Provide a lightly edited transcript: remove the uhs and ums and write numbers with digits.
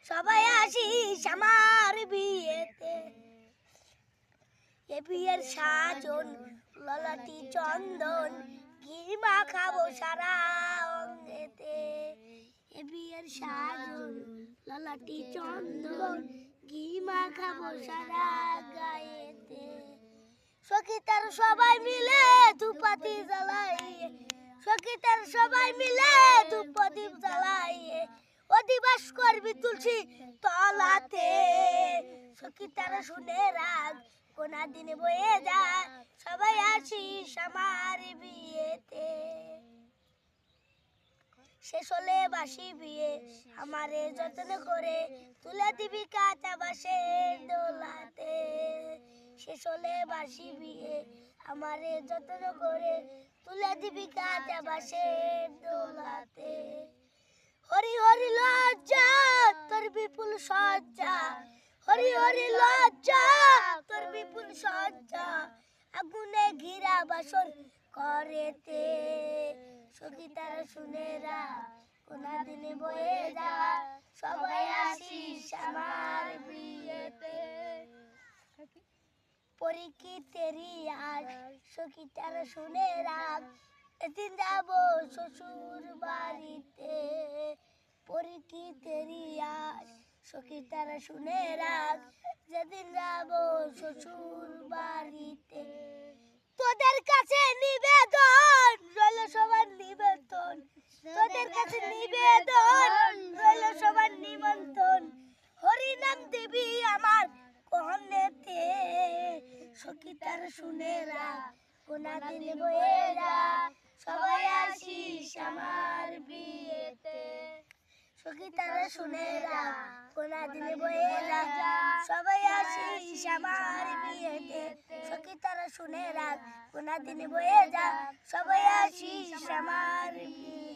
সবাই আসিস আমার বিয়েতে। এ বিয়ের সাজন ললাটি চন্দন, ঘি মাখাবো সারা অঙ্গেতে। এ বিয়ের সাজন ললাটি চন্দন, ঘি মাখাবো সারা গায়েতে। সখীতার সবাই মিলে ধূপপাতি জ্বালাইয়ে, সখীতার সবাই মিলে ধূপপাতি জ্বালাইয়ে অধিবাস করবি তুলসী তলাতে। সখীতার শুনে রাগ কোনা দিনে বয়ে যায়, সবাই আসিস আমার বিয়েতে। শেষ হলে বাসি বিয়ে আমারে যত্ন করে তুলে দিবি কাঁচা বাঁশের দোলাতে। শেষ হলে বাসি বিয়ে আমারে যত্ন করে তুলে দিবি কাঁচা বাঁশের দোলাতে। হরি হরি লজ্জা তোর বিপুল সজ্জা, হরি হরি লজ্জা তোর বিপুল সজ্জা, আগুনে ঘিরা বাসন করেতে। সখীতারা শুনে রাখ কোনা দিনে বয়ে যা, সবাই আসিস আমার বিয়েতে। পরীক্ষিতেরই আজ সখীতারা শুনে রাখ, এদিন যাবো শ্বশুর বাড়িতে। পরীক্ষিতেরই আজ সখীতারা শুনে রাখ, যেদিন যাবো শ্বশুর বাড়িতে। তোদের কাছে নিবেদন রইল সবার নিবেদন, তোদের কাছে নিবেদন রইল সবার নিমন্ত্রণ, হরি নাম দিবি আমার কর্ণেতে। সখীতার শুনে রাখ কোনা দিনে বয়ে যা, সবাই আসিস আমার বিয়েতে। সখীতারা শুনে রাখ কোনা দিনে বয়ে যা, সবাই আসিস আমার বিয়েতে। সখীতারা শুনে রাখ কোনা দিনে বয়ে যা, সবাই আসিস আমার বিয়েতে।